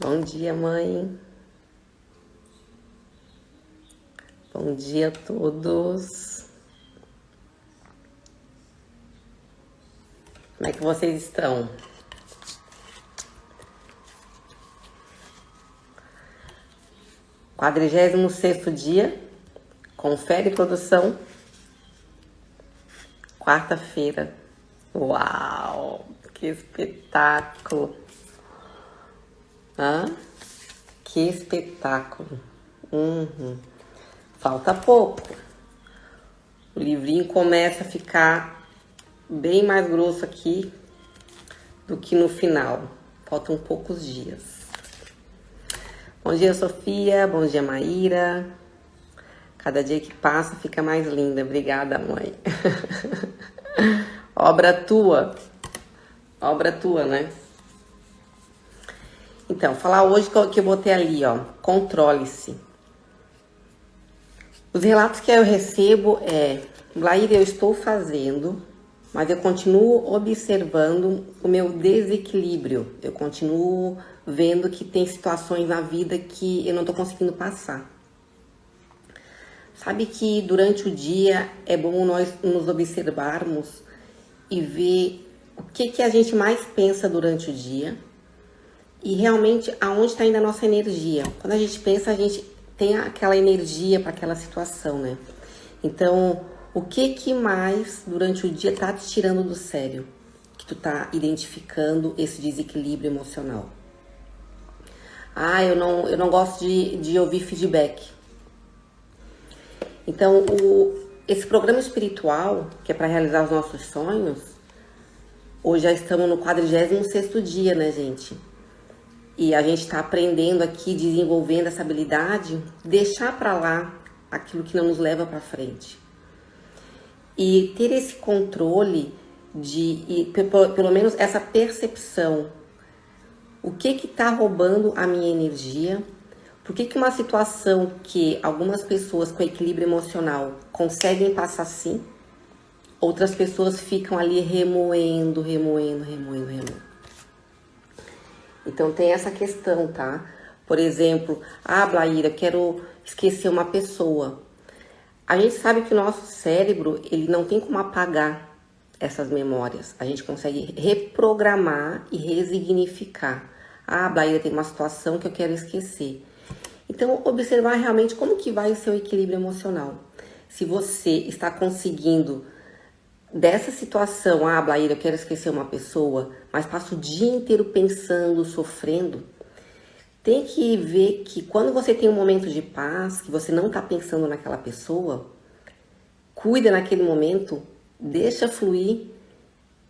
Bom dia, mãe. Bom dia a todos. Como é que vocês estão? Quadrigésimo sexto dia. Confere produção. Quarta-feira. Uau! Que espetáculo! Que espetáculo! Falta pouco. O livrinho começa a ficar bem mais grosso aqui do que no final. Faltam poucos dias. Bom dia, Sofia. Bom dia, Maíra. Cada dia que passa fica mais linda. Obrigada, mãe. Obra tua. Obra tua, né? Então, falar hoje que eu botei ali, ó. Controle-se. Os relatos que eu recebo Blaíra, eu estou fazendo, mas eu continuo observando o meu desequilíbrio. Eu continuo vendo que tem situações na vida que eu não tô conseguindo passar. Sabe que durante o dia é bom nós nos observarmos e ver o que a gente mais pensa durante o dia e realmente aonde está indo a nossa energia. Quando a gente pensa, a gente tem aquela energia para aquela situação, né? Então, o que mais durante o dia tá te tirando do sério? Que tu tá identificando esse desequilíbrio emocional? Eu não gosto de ouvir feedback. Então, esse programa espiritual, que é para realizar os nossos sonhos, hoje já estamos no 46º dia, né, gente? E a gente tá aprendendo aqui, desenvolvendo essa habilidade, deixar para lá aquilo que não nos leva para frente. E ter esse controle pelo menos essa percepção. O que tá roubando a minha energia? Por que uma situação que algumas pessoas com equilíbrio emocional conseguem passar assim, outras pessoas ficam ali remoendo. Então tem essa questão, tá? Por exemplo, Blaíra, quero esquecer uma pessoa. A gente sabe que o nosso cérebro, ele não tem como apagar essas memórias. A gente consegue reprogramar e resignificar. Blaíra, tem uma situação que eu quero esquecer. Então, observar realmente como que vai o seu equilíbrio emocional. Se você está conseguindo, dessa situação, Blaíra, eu quero esquecer uma pessoa, mas passa o dia inteiro pensando, sofrendo, tem que ver que quando você tem um momento de paz, que você não está pensando naquela pessoa, cuida naquele momento, deixa fluir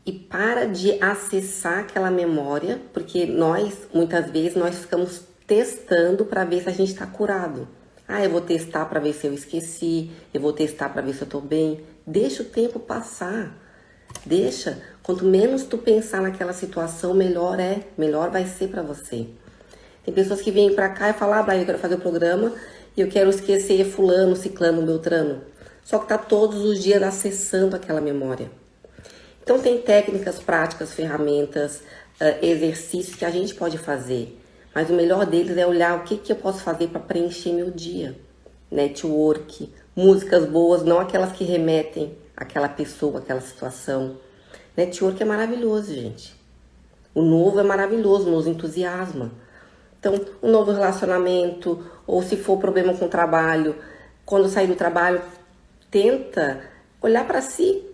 e para de acessar aquela memória, porque muitas vezes, nós ficamos testando para ver se a gente está curado. Eu vou testar para ver se eu esqueci, eu vou testar para ver se eu tô bem. Deixa o tempo passar. Deixa. Quanto menos tu pensar naquela situação, melhor vai ser para você. Tem pessoas que vêm para cá e falam, eu quero fazer o programa e eu quero esquecer fulano, ciclano, beltrano. Só que tá todos os dias acessando aquela memória. Então tem técnicas, práticas, ferramentas, exercícios que a gente pode fazer. Mas o melhor deles é olhar o que eu posso fazer para preencher meu dia. Network, músicas boas, não aquelas que remetem àquela pessoa, àquela situação. Network é maravilhoso, gente. O novo é maravilhoso, nos entusiasma. Então, um novo relacionamento, ou se for problema com o trabalho, quando sair do trabalho, tenta olhar para si.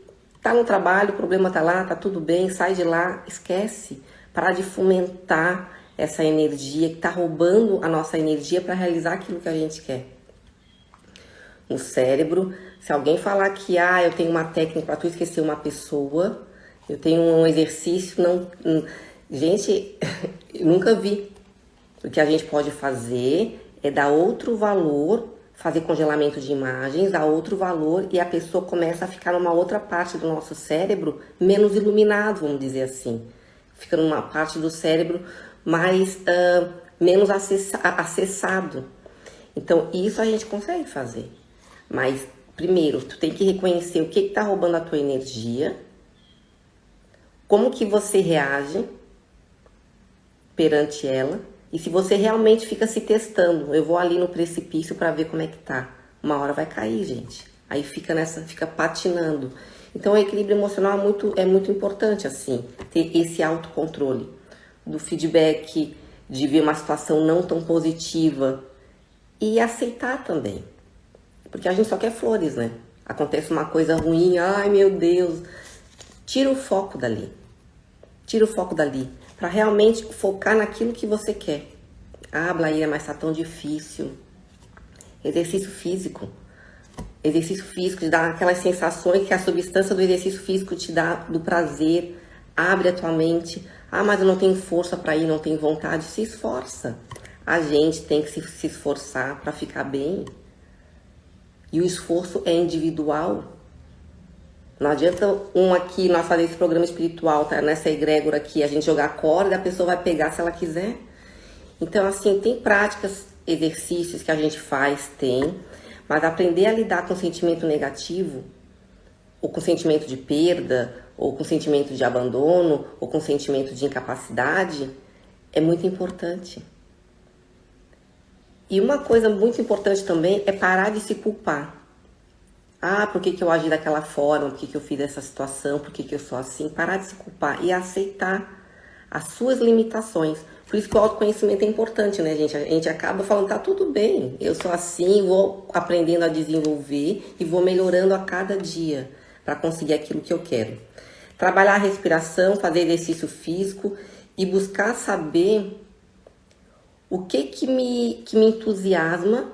Tá no trabalho, o problema tá lá, tá tudo bem, sai de lá, esquece. Parar de fomentar essa energia que tá roubando a nossa energia para realizar aquilo que a gente quer. No cérebro, se alguém falar que eu tenho uma técnica para tu esquecer uma pessoa, eu tenho um exercício, gente, eu nunca vi. O que a gente pode fazer é dar outro valor, fazer congelamento de imagens, dar outro valor e a pessoa começa a ficar numa outra parte do nosso cérebro menos iluminado, vamos dizer assim. Fica numa parte do cérebro mais menos acessado. Então, isso a gente consegue fazer. Mas, primeiro, tu tem que reconhecer o que está roubando a tua energia, como que você reage perante ela E se você realmente fica se testando, eu vou ali no precipício para ver como é que tá. Uma hora vai cair, gente. Aí fica fica patinando. Então o equilíbrio emocional é muito importante, assim, ter esse autocontrole do feedback, de ver uma situação não tão positiva e aceitar também. Porque a gente só quer flores, né? Acontece uma coisa ruim, ai meu Deus, tira o foco dali. Tira o foco dali, para realmente focar naquilo que você quer. Ah, Blaíra, mas tá tão difícil. Exercício físico. Exercício físico te dá aquelas sensações que a substância do exercício físico te dá do prazer. Abre a tua mente. Ah, mas eu não tenho força para ir, não tenho vontade. Se esforça. A gente tem que se esforçar para ficar bem. E o esforço é individual. Não adianta nós fazer esse programa espiritual, tá? Nessa egrégora aqui, a gente jogar corda, a pessoa vai pegar se ela quiser. Então, assim, tem práticas, exercícios que a gente faz, mas aprender a lidar com sentimento negativo, ou com sentimento de perda, ou com sentimento de abandono, ou com sentimento de incapacidade, é muito importante. E uma coisa muito importante também é parar de se culpar. Ah, por que eu agi daquela forma? Por que eu fiz essa situação? Por que eu sou assim? Parar de se culpar e aceitar as suas limitações. Por isso que o autoconhecimento é importante, né, gente? A gente acaba falando, tá tudo bem, eu sou assim, vou aprendendo a desenvolver e vou melhorando a cada dia para conseguir aquilo que eu quero. Trabalhar a respiração, fazer exercício físico e buscar saber o que me entusiasma.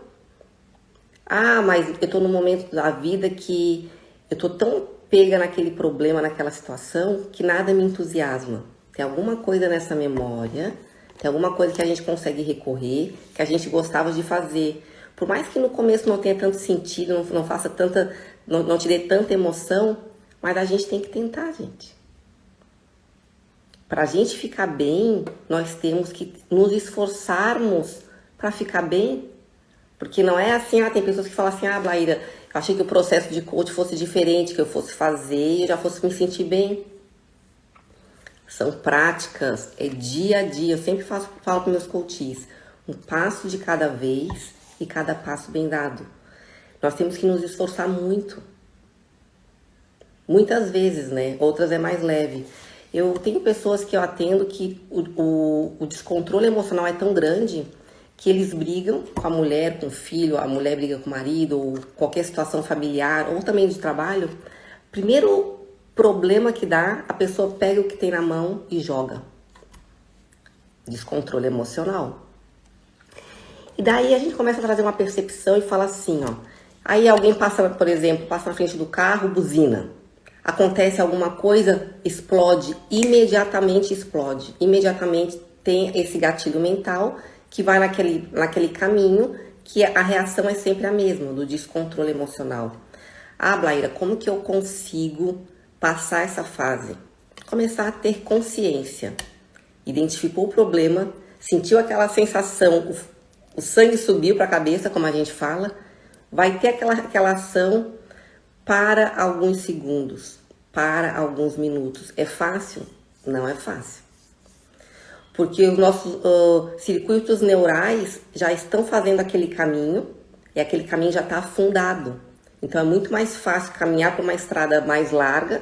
Ah, mas eu tô num momento da vida que eu tô tão pega naquele problema, naquela situação, que nada me entusiasma. Tem alguma coisa nessa memória, tem alguma coisa que a gente consegue recorrer, que a gente gostava de fazer. Por mais que no começo não tenha tanto sentido, não faça tanta, não te dê tanta emoção, mas a gente tem que tentar, gente. Pra gente ficar bem, nós temos que nos esforçarmos para ficar bem. Porque não é assim, tem pessoas que falam assim, Blaíra, eu achei que o processo de coach fosse diferente, que eu fosse fazer e eu já fosse me sentir bem. São práticas, é dia a dia. Eu sempre falo com meus coaches, um passo de cada vez e cada passo bem dado. Nós temos que nos esforçar muito. Muitas vezes, né? Outras é mais leve. Eu tenho pessoas que eu atendo que o descontrole emocional é tão grande que eles brigam com a mulher, com o filho, a mulher briga com o marido, ou qualquer situação familiar, ou também de trabalho. Primeiro problema que dá, a pessoa pega o que tem na mão e joga. Descontrole emocional. E daí a gente começa a trazer uma percepção e fala assim, aí alguém passa, por exemplo, passa na frente do carro, buzina. Acontece alguma coisa, explode, imediatamente explode. Imediatamente tem esse gatilho mental que vai naquele caminho, que a reação é sempre a mesma, do descontrole emocional. Ah, Blaíra, como que eu consigo passar essa fase? Começar a ter consciência. Identificou o problema, sentiu aquela sensação, o sangue subiu para a cabeça, como a gente fala, vai ter aquela ação para alguns segundos, para alguns minutos. É fácil? Não é fácil. Porque os nossos circuitos neurais já estão fazendo aquele caminho, e aquele caminho já está afundado. Então é muito mais fácil caminhar por uma estrada mais larga,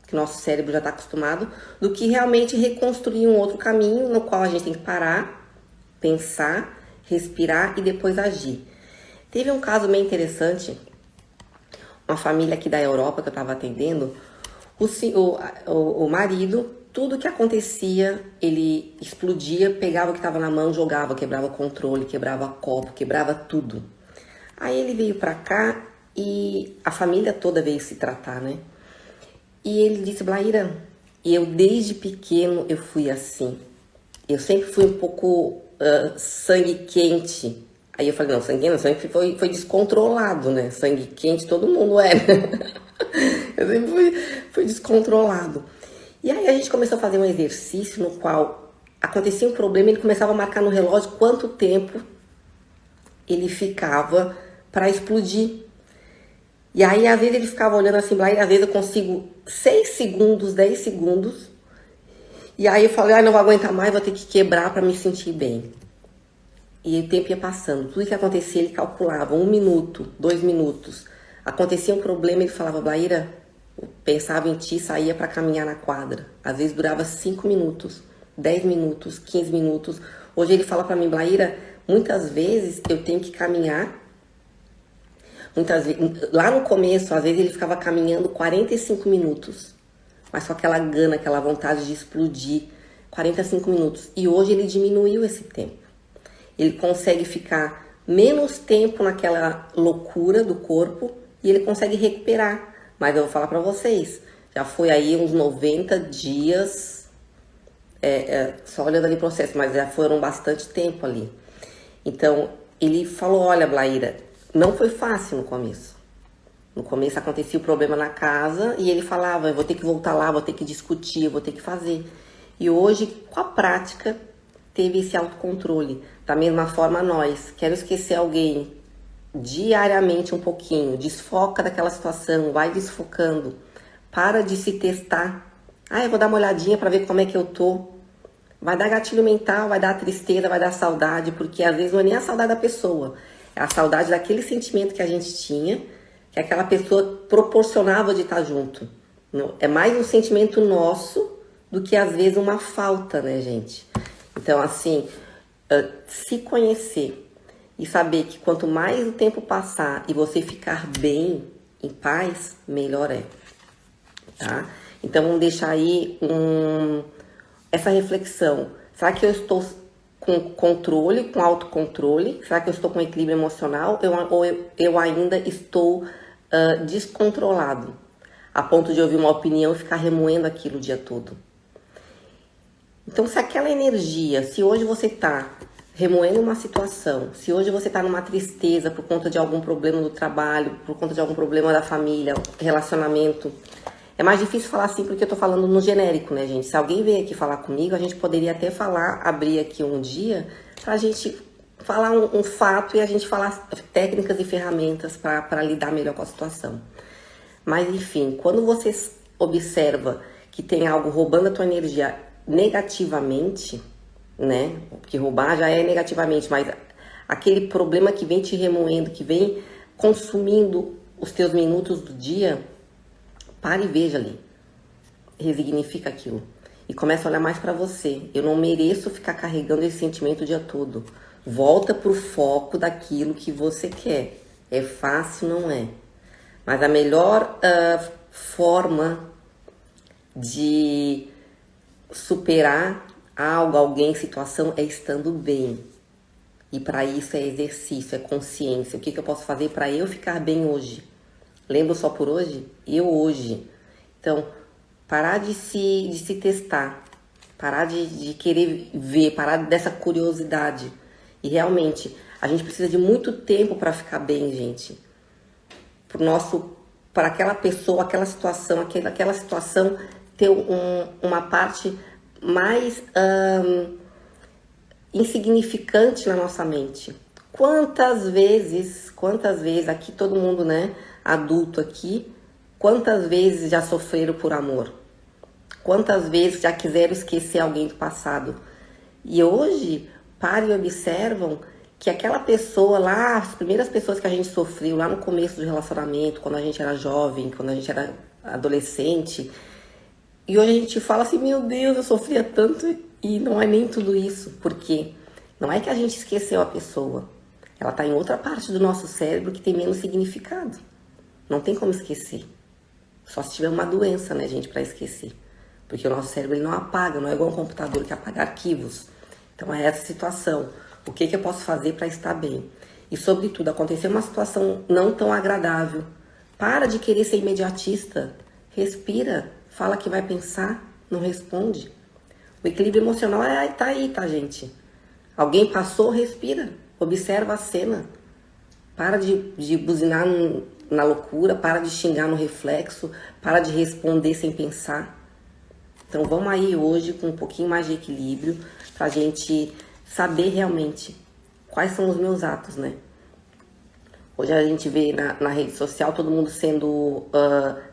que o nosso cérebro já está acostumado, do que realmente reconstruir um outro caminho, no qual a gente tem que parar, pensar, respirar e depois agir. Teve um caso meio interessante, uma família aqui da Europa que eu estava atendendo, o marido, tudo que acontecia, ele explodia, pegava o que estava na mão, jogava, quebrava controle, quebrava copo, quebrava tudo. Aí ele veio pra cá e a família toda veio se tratar, né? E ele disse, Blaíra, eu desde pequeno eu fui assim. Eu sempre fui um pouco sangue quente. Aí eu falei, não, sangue quente não, sempre foi descontrolado, né? Sangue quente todo mundo é, né? Eu sempre fui descontrolado. E aí a gente começou a fazer um exercício no qual acontecia um problema, ele começava a marcar no relógio quanto tempo ele ficava para explodir. E aí às vezes ele ficava olhando assim, e às vezes eu consigo 6 segundos, 10 segundos. E aí eu falei, não vou aguentar mais, vou ter que quebrar para me sentir bem. e o tempo ia passando. Tudo que acontecia, ele calculava, 1 minuto, 2 minutos. Acontecia um problema, ele falava, Blaíra, pensava em ti, saía para caminhar na quadra. Às vezes durava 5 minutos, 10 minutos, 15 minutos. Hoje ele fala para mim, Blaíra, muitas vezes eu tenho que caminhar. Muitas vezes, lá no começo, às vezes ele ficava caminhando 45 minutos. Mas com aquela gana, aquela vontade de explodir, 45 minutos. E hoje ele diminuiu esse tempo. Ele consegue ficar menos tempo naquela loucura do corpo e ele consegue recuperar. Mas eu vou falar para vocês, já foi aí uns 90 dias, só olhando ali o processo, mas já foram bastante tempo ali. Então, ele falou, olha, Blaíra, não foi fácil no começo. No começo acontecia o problema na casa e ele falava, eu vou ter que voltar lá, vou ter que discutir, vou ter que fazer. E hoje, com a prática, teve esse autocontrole. Da mesma forma nós, quero esquecer alguém diariamente um pouquinho, desfoca daquela situação, vai desfocando, para de se testar. Eu vou dar uma olhadinha para ver como é que eu tô. Vai dar gatilho mental, vai dar tristeza, vai dar saudade, porque às vezes não é nem a saudade da pessoa, é a saudade daquele sentimento que a gente tinha, que aquela pessoa proporcionava de estar junto. É mais um sentimento nosso do que às vezes uma falta, né, gente? Então, assim, se conhecer e saber que quanto mais o tempo passar e você ficar bem, em paz, melhor é, tá? Então, vamos deixar aí essa reflexão. Será que eu estou com controle, com autocontrole? Será que eu estou com equilíbrio emocional? Ou eu ainda estou descontrolado, a ponto de ouvir uma opinião e ficar remoendo aquilo o dia todo? Então, se aquela energia, se hoje você está remoendo uma situação, se hoje você está numa tristeza por conta de algum problema do trabalho, por conta de algum problema da família, relacionamento, é mais difícil falar assim porque eu tô falando no genérico, né, gente? Se alguém veio aqui falar comigo, a gente poderia até abrir aqui um dia pra gente falar um fato e a gente falar técnicas e ferramentas para lidar melhor com a situação. Mas, enfim, quando você observa que tem algo roubando a tua energia negativamente, né? Porque roubar já é negativamente, mas aquele problema que vem te remoendo, que vem consumindo os teus minutos do dia, pare e veja ali. Resignifica aquilo. E começa a olhar mais pra você. Eu não mereço ficar carregando esse sentimento o dia todo. Volta pro foco daquilo que você quer. É fácil, não é? Mas a melhor forma de superar algo, alguém, situação, é estando bem. E para isso é exercício, é consciência. O que eu posso fazer para eu ficar bem hoje? Lembro só por hoje? Eu hoje. Então, parar de se testar. Parar de querer ver, parar dessa curiosidade. E realmente, a gente precisa de muito tempo para ficar bem, gente. Para aquela pessoa, aquela situação ter uma parte mais insignificante na nossa mente. Quantas vezes, aqui todo mundo, né, adulto aqui, quantas vezes já sofreram por amor? Quantas vezes já quiseram esquecer alguém do passado? E hoje, parem e observam que aquela pessoa lá, as primeiras pessoas que a gente sofreu lá no começo do relacionamento, quando a gente era jovem, quando a gente era adolescente, e hoje a gente fala assim, meu Deus, eu sofria tanto, e não é nem tudo isso. Por quê? Não é que a gente esqueceu a pessoa. Ela está em outra parte do nosso cérebro que tem menos significado. Não tem como esquecer. Só se tiver uma doença, né, gente, para esquecer. Porque o nosso cérebro ele não apaga, não é igual um computador que apaga arquivos. Então é essa situação. O que eu posso fazer para estar bem? E sobretudo, aconteceu uma situação não tão agradável. Para de querer ser imediatista. Respira. Fala que vai pensar. Não responde. O equilíbrio emocional tá aí, tá, gente? Alguém passou, respira. Observa a cena. Para de buzinar na loucura. Para de xingar no reflexo. Para de responder sem pensar. Então vamos aí hoje com um pouquinho mais de equilíbrio pra gente saber realmente quais são os meus atos, né? Hoje a gente vê na rede social todo mundo sendo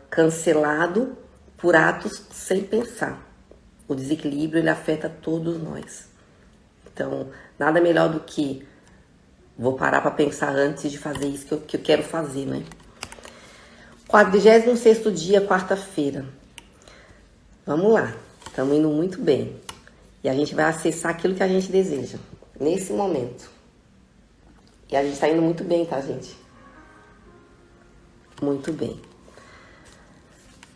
cancelado por atos sem pensar. O desequilíbrio ele afeta todos nós. Então, nada melhor do que Vou parar para pensar antes de fazer isso que eu quero fazer, né? 46º dia, quarta-feira. Vamos lá. Estamos indo muito bem. E a gente vai acessar aquilo que a gente deseja. Nesse momento. E a gente tá indo muito bem, tá, gente? Muito bem.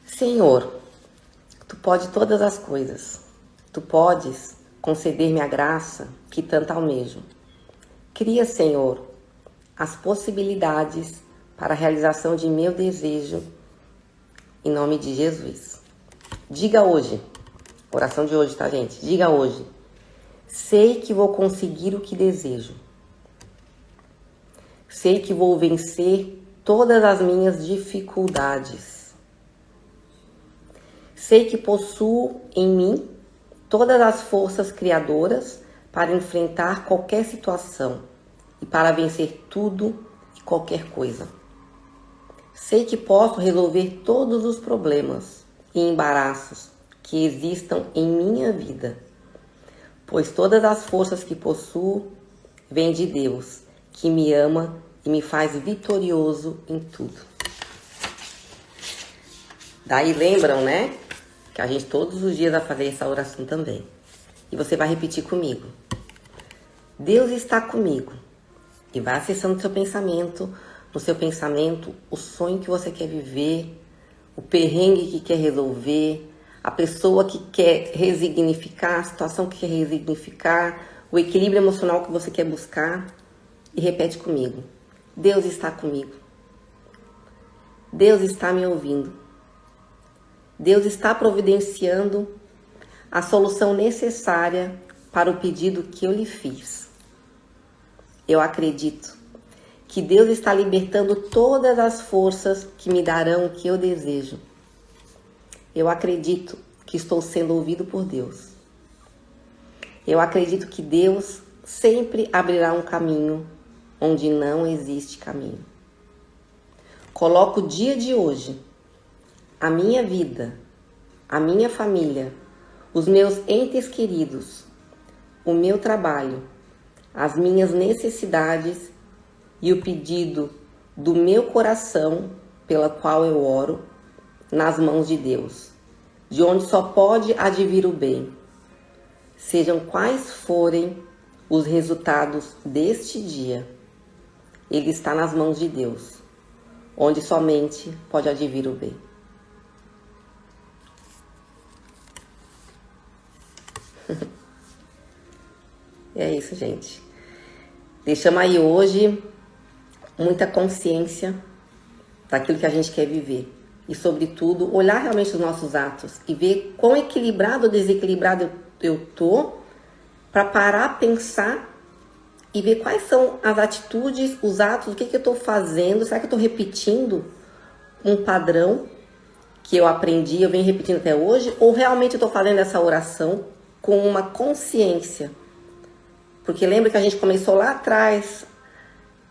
Senhor, Tu pode todas as coisas. Tu podes conceder-me a graça que tanto almejo. Cria, Senhor, as possibilidades para a realização de meu desejo, em nome de Jesus. Diga hoje, oração de hoje, tá, gente? Diga hoje, sei que vou conseguir o que desejo. Sei que vou vencer todas as minhas dificuldades. Sei que possuo em mim todas as forças criadoras para enfrentar qualquer situação e para vencer tudo e qualquer coisa. Sei que posso resolver todos os problemas e embaraços que existam em minha vida, pois todas as forças que possuo vêm de Deus, que me ama e me faz vitorioso em tudo. Daí lembram, né? Que a gente todos os dias vai fazer essa oração também. E você vai repetir comigo. Deus está comigo. E vai acessando seu pensamento, no seu pensamento, o sonho que você quer viver, o perrengue que quer resolver, a pessoa que quer resignificar, a situação que quer resignificar, o equilíbrio emocional que você quer buscar. E repete comigo. Deus está comigo. Deus está me ouvindo. Deus está providenciando a solução necessária para o pedido que eu lhe fiz. Eu acredito que Deus está libertando todas as forças que me darão o que eu desejo. Eu acredito que estou sendo ouvido por Deus. Eu acredito que Deus sempre abrirá um caminho onde não existe caminho. Coloco o dia de hoje, a minha vida, a minha família, os meus entes queridos, o meu trabalho, as minhas necessidades e o pedido do meu coração, pela qual eu oro, nas mãos de Deus, de onde só pode advir o bem. Sejam quais forem os resultados deste dia, ele está nas mãos de Deus, onde somente pode advir o bem. É isso, gente. Deixamos aí hoje muita consciência daquilo que a gente quer viver. E, sobretudo, olhar realmente os nossos atos e ver quão equilibrado ou desequilibrado eu tô, para parar, pensar e ver quais são as atitudes, os atos, o que eu tô fazendo. Será que eu tô repetindo um padrão que eu aprendi, eu venho repetindo até hoje? Ou realmente eu tô fazendo essa oração com uma consciência? Porque lembra que a gente começou lá atrás,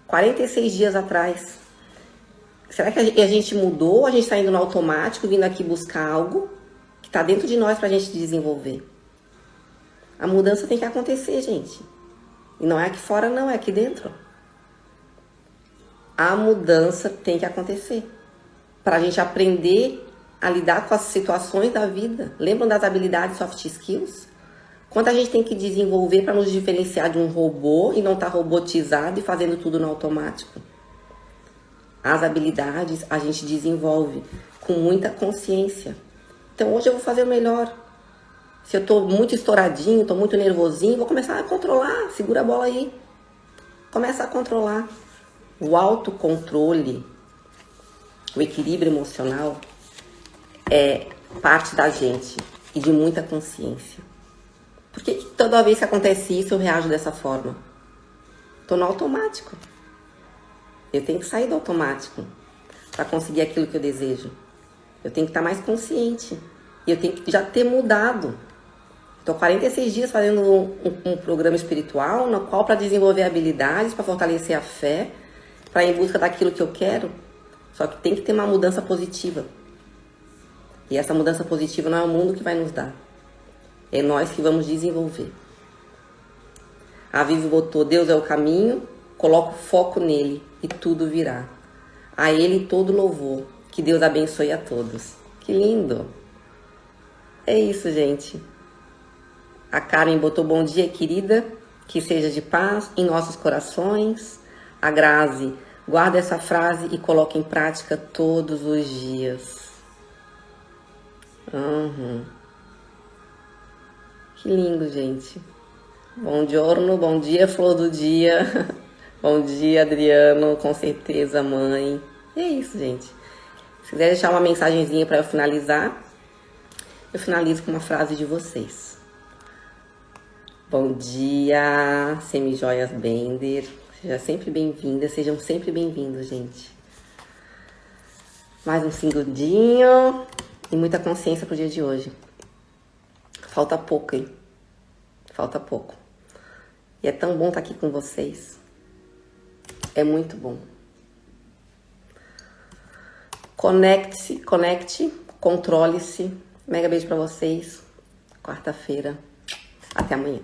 46 dias atrás. Será que a gente mudou ou a gente está indo no automático, vindo aqui buscar algo que está dentro de nós para a gente desenvolver? A mudança tem que acontecer, gente. E não é aqui fora, não, é aqui dentro. A mudança tem que acontecer. Para a gente aprender a lidar com as situações da vida. Lembram das habilidades soft skills? Quanto a gente tem que desenvolver para nos diferenciar de um robô e não estar robotizado e fazendo tudo no automático? As habilidades a gente desenvolve com muita consciência. Então hoje eu vou fazer o melhor. Se eu estou muito estouradinho, estou muito nervosinho, vou começar a controlar. Segura a bola aí. Começa a controlar. O autocontrole, o equilíbrio emocional é parte da gente e de muita consciência. Por que toda vez que acontece isso eu reajo dessa forma? Estou no automático. Eu tenho que sair do automático para conseguir aquilo que eu desejo. Eu tenho que estar mais consciente. E eu tenho que já ter mudado. Estou 46 dias fazendo um programa espiritual, no qual para desenvolver habilidades, para fortalecer a fé, para ir em busca daquilo que eu quero. Só que tem que ter uma mudança positiva. E essa mudança positiva não é o mundo que vai nos dar. É nós que vamos desenvolver. A Vivi botou, Deus é o caminho, Coloca o foco nele e tudo virá. A ele todo louvor. Que Deus abençoe a todos. Que lindo! É isso, gente. A Karen botou bom dia, querida. Que seja de paz em nossos corações. A Grazi, guarda essa frase e coloca em prática todos os dias. Que lindo, gente. Bom giorno, bom dia, flor do dia. Bom dia, Adriano, com certeza, mãe. E é isso, gente. Se quiser deixar uma mensagenzinha para eu finalizar, eu finalizo com uma frase de vocês. Bom dia, Semijoias Bender. Seja sempre bem-vinda, sejam sempre bem-vindos, gente. Mais um segundinho e muita consciência pro dia de hoje. Falta pouco, hein? Falta pouco. E é tão bom estar aqui com vocês. É muito bom. Conecte-se, controle-se. Mega beijo pra vocês. Quarta-feira. Até amanhã.